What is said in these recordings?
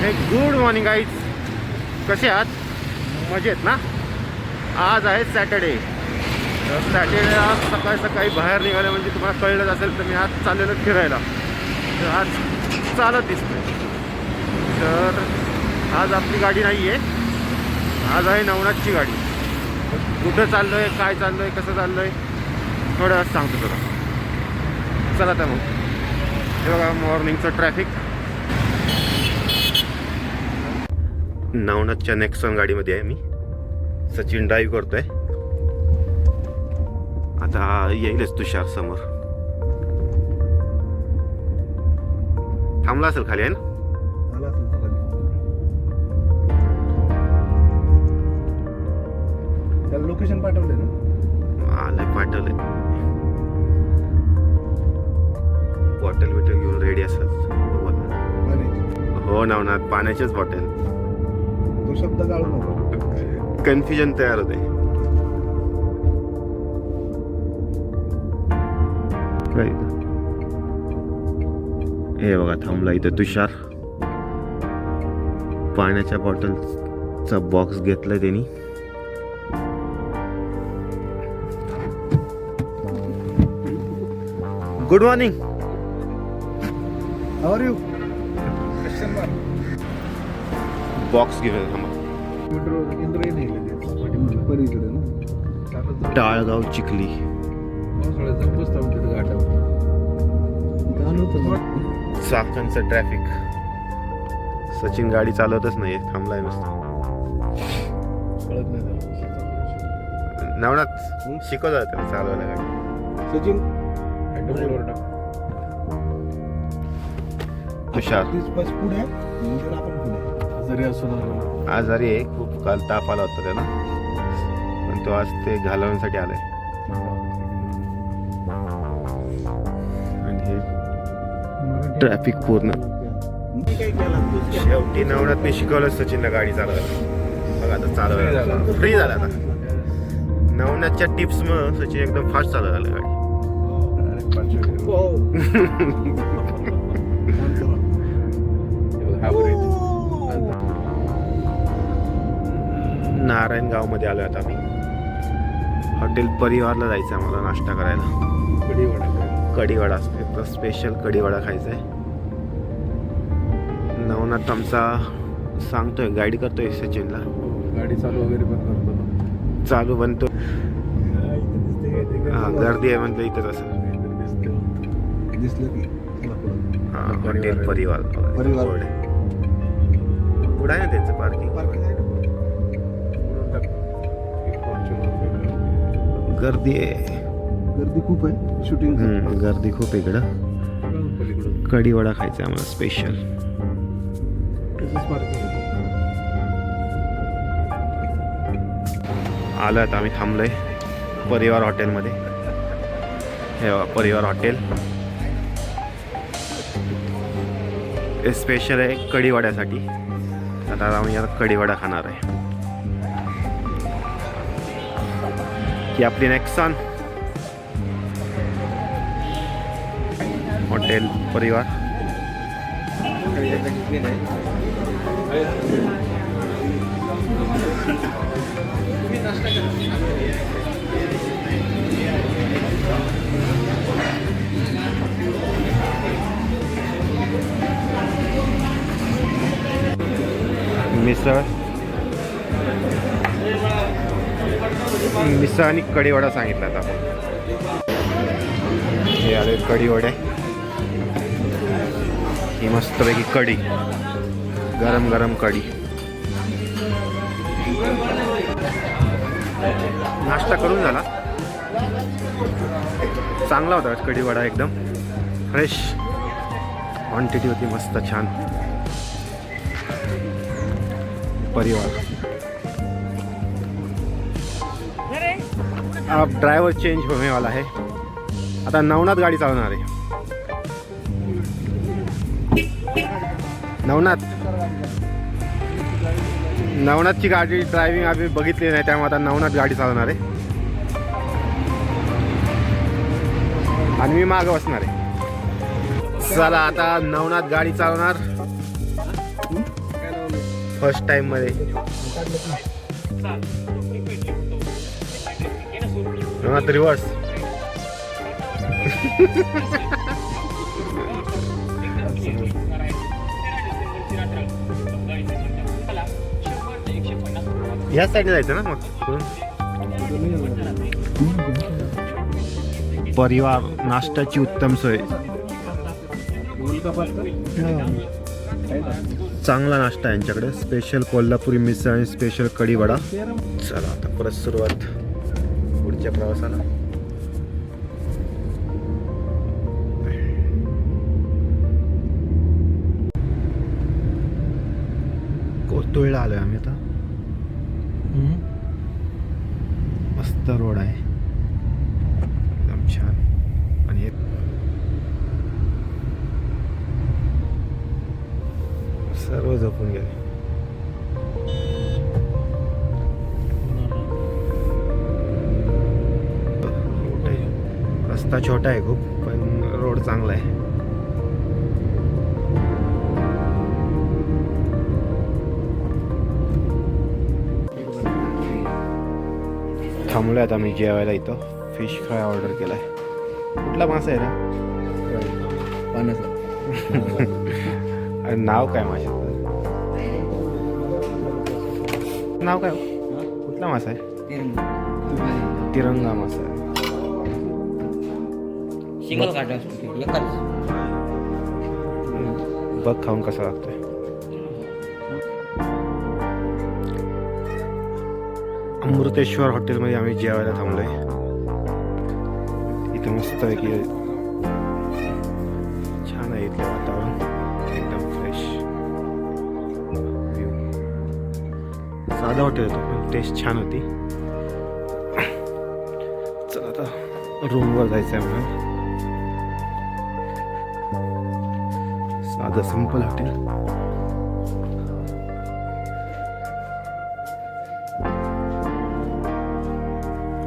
हे good morning guys, कसे आहात? मजेत ना? आज आहे सॅटर्डे. तर सॅटर्डे आज सकाळी सकाळी बाहेर निघाले म्हणजे तुम्हाला कळलंच असेल तर मी आज चाललेलो फिरायला. तर आज चालत दिसतोय. तर आज आपली गाडी नाही आहे, आज आहे नवनाथची गाडी. कुठं चाललो आहे, काय चाललो आहे, कसं चाललो आहे थोड्या वेळात सांगतो तुला. चला तर मग. हे बघा मॉर्निंगचं ट्रॅफिक. नवनाथच्या नेक्सॉन गाडीमध्ये आहे मी. सचिन ड्राईव्ह करतोय. आता येईलच तुषार समोर. थांबला असेल खाली आहे ना? त्याला लोकेशन पाठवले ना? आलंय, पाठवलंय. बॉटल बिटल घेऊन रेडी असतात. हो नवनाथ, पाण्याचीच बॉटल. तो शब्द काढू नको, कन्फ्युजन तयार होते. हे बघा थांबला इथं तुषार. पाण्याच्या बॉटलचा बॉक्स घेतलाय त्यांनी. Good morning. How are you? Box घेऊन थांबा. टाळगाव चिखली. चाकांचं ट्रॅफिक. सचिन गाडी चालवतच नाही, थांबलाय नुसतं. नवनाथ शिकवत त्याला चालवायला गाडी. सचिन तुषार पुढे आजारी आहे खूप. काल ताप आला होता त्याला, पण तो आज ते घालवण्यासाठी आलाय. आणि हे ट्रॅफिक पूर्ण. शेवटी नवनाथ मी शिकवलं सचिनला गाडी चालवायला. बघा आता चालवायला फ्री झाला. आता नवनाथच्या टिप्स मग सचिन एकदम फास्ट चालवायला गाडी. नारायणगाव मध्ये आलोय आता आम्ही. हॉटेल परिवारला जायचं आहे मला नाश्ता करायला. कढीवडा असतो, स्पेशल कढीवडा खायचा आहे. नवनाथ आमचा सांगतोय, गाईड करतोय सचिनला. गाडी चालू वगैरे पण करतो. चालू बनतो. हा गर्दी आहे म्हणतो इथंच असं. दिसलं की हॉटेल परिवार. पुढे आहे ना त्यांचं पार्किंग. गर्दी आहे, गर्दी खूप आहे. शूटिंग गर्दी खूप आहे इकडं. कढीवडा खायचा आम्हाला स्पेशल. आलं आता आम्ही थांबलोय परिवार हॉटेलमध्ये. हे परिवार हॉटेल हे स्पेशल आहे कढीवड्यासाठी. आता आम्ही आता कढीवडा खाणार आहे. ही आपली नेक्सॉन हॉटेल परिवार. मिसळ आणि कढीवडा सांगितला आता आपण. हे आले कढीवडे. ही मस्तपैकी कढी, गरम गरम कढी. नाश्ता करून झाला. चांगला होता कढीवडा, एकदम फ्रेश क्वांटिटी होती, मस्त छान. परिवार. अब ड्राइवर चेंज होने वाला है. आता नवनाथ गाडी चालवणार आहे. नवनाथची गाडी ड्रायव्हिंग आम्ही बघितली नाही, त्यामुळे आता नवनाथ गाडी चालवणार आहे आणि मी मागं बसणार आहे. चला आता नवनाथ गाडी चालवणार. फर्स्ट टाइम मध्ये आता रिवर्स. ह्या साईडला जायचं ना मग. परिवार नाश्त्याची उत्तम सोय. चांगला नाश्ता आहे यांच्याकडे. स्पेशल कोल्हापुरी मिसळ आणि स्पेशल कढी वडा. चला आता परत सुरुवात पुढच्या प्रवासाला. कोतुळला आलोय आम्ही आता. मस्त रोड आहे एकदम छान. आणि हे सर्व झोपून गेले. रस्ता छोटा आहे खूप पण रोड चांगला आहे. थांबलोय आता मी जेवायला. इथं फिश फ्राय ऑर्डर केलाय. कुठला मासा आहे रे? अरे नाव काय माझ्या? नाव काय? कुठला मासा आहे? तिरंगा मासा आहे. सिंगल काटा एकाच. बघ खाऊन कसा लागतोय. अमृतेश्वर हॉटेलमध्ये आम्ही जेवायला थांबलोय. इथे मस्त आहे की छान आहे. इथलं वातावरण एकदम फ्रेश. साधा हॉटेल होतं पण टेस्ट छान होती. चला आता रूमवर जायचं आहे म्हणून. साधं सिंपल हॉटेल.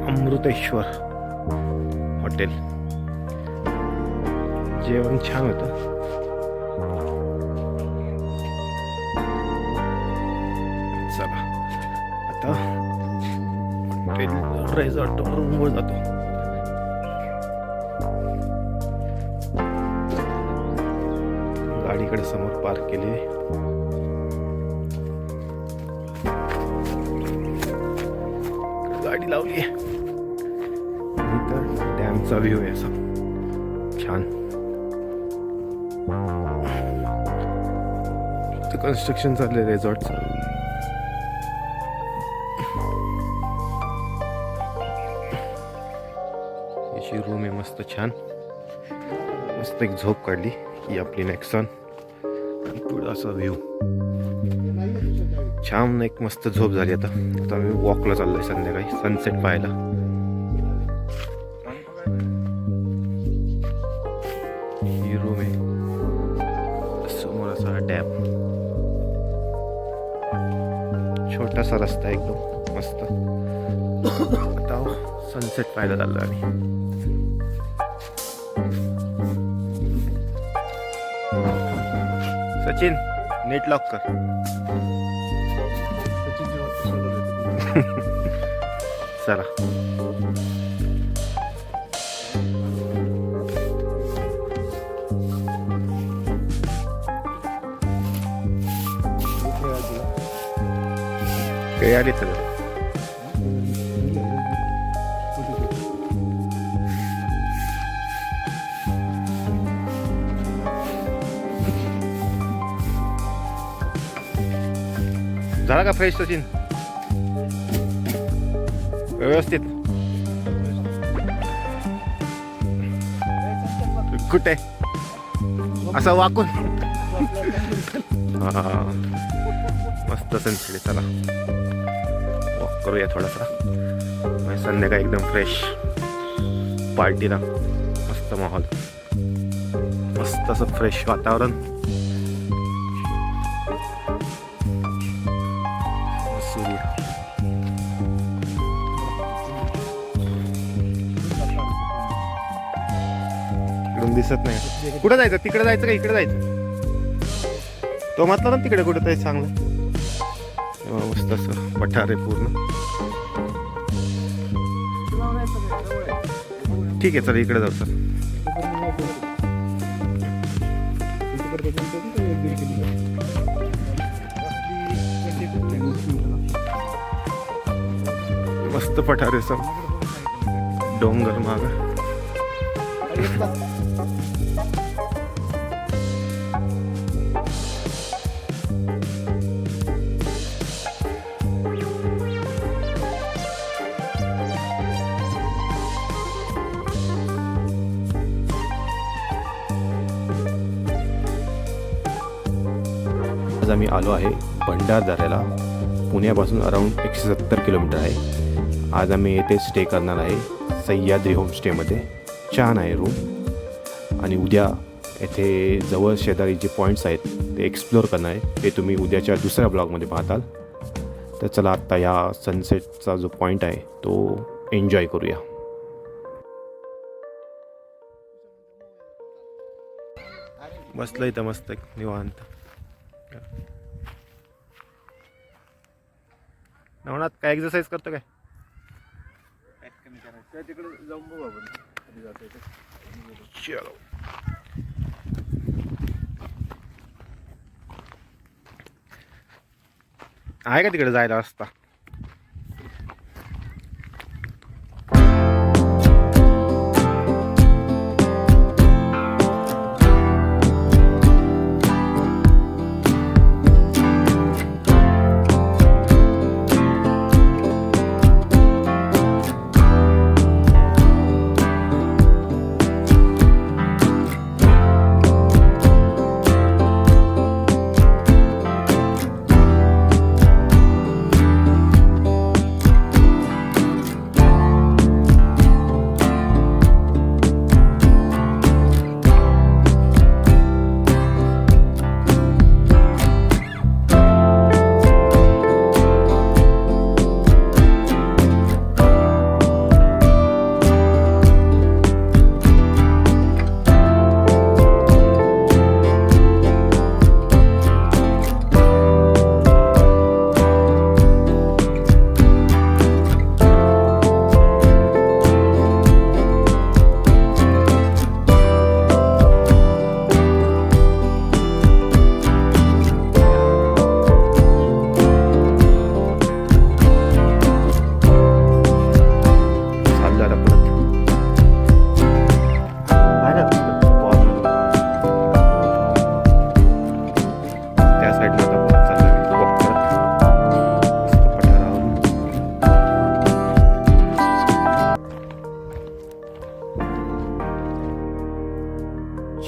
अमृतेश्वर हॉटेल. जेवण छान होतं. चला आता हॉटेल रिसॉर्ट रूमवर जातो. गाडीकडे समोर पार्क केली. गाडी लावली आहे. डॅमचा व्ह्यू आहे असा छान. कन्स्ट्रक्शन चाललंय रिसॉर्टचं. याची रूम आहे मस्त छान. मस्त एक झोप काढली ही आपली नेक्सॉन. पुढं असा व्ह्यू छान. एक मस्त झोप झाली. आता आम्ही वॉकला चाललोय संध्याकाळी सनसेट पाहायला. ही रूम आहे. समोर असा डॅम. छोटासा रस्ता एकदम मस्त. आता सनसेट पाहायला चाललो आम्ही. सचिन नेट लॉक कर. चला काही आली तर झाला का फ्रेश सचिन? व्यवस्थित कुठे असं वाकून मस्त सनसेट. चला वॉक करूया थोडासा. संध्याकाळी एकदम फ्रेश पार्टीला मस्त माहोल. मस्त असं फ्रेश वातावरण. सूर्य इकडून दिसत नाही. कुठं जायचं? तिकडे जायचं का इकडे जायचं? तो म्हटलं ना तिकडे कुठं तरी चांगलं. तेव्हा मस्त असं पठार आहे पूर्ण. ठीक आहे, चल इकडे जाऊ. चल मस्त पठार आहे सब, डोंगर माग. आज आम्ही आलो आहे भंडारदऱ्याला. पुण्यापासून अराऊंड 170 किलोमीटर आहे. आज आम्ही येथे स्टे करणार आहे सह्याद्री होमस्टेमध्ये. छान आहे रूम. आणि उद्या येथे जवळ शेजारी जे पॉईंट्स आहेत ते एक्सप्लोअर करणार आहे. ते तुम्ही उद्याच्या दुसऱ्या ब्लॉगमध्ये पाहताल. तर चला आत्ता ह्या सनसेटचा जो पॉईंट आहे तो एन्जॉय करूया. बसलं इथं मस्त निवांत. नवनाथ काय एक्सरसाइज करतो काय? तिकडे जाऊन बघू आपण कधी जाता येतं. चलो. आहे का तिकडे जायला रस्ता?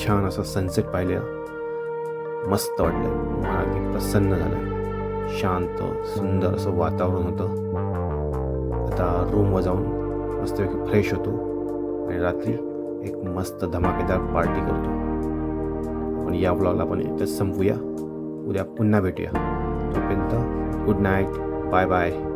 छान असं सनसेट पाहिलं, मस्त वाटलं. मला अगदी प्रसन्न झालं. शांत सुंदर असं वातावरण होतं. आता रूमवर जाऊन मस्तपैकी फ्रेश होतो आणि रात्री एक मस्त धमाकेदार पार्टी करतो. आपण या ब्लॉगला आपण इथंच संपूया. उद्या पुन्हा भेटूया. तोपर्यंत गुड नाईट, बाय बाय.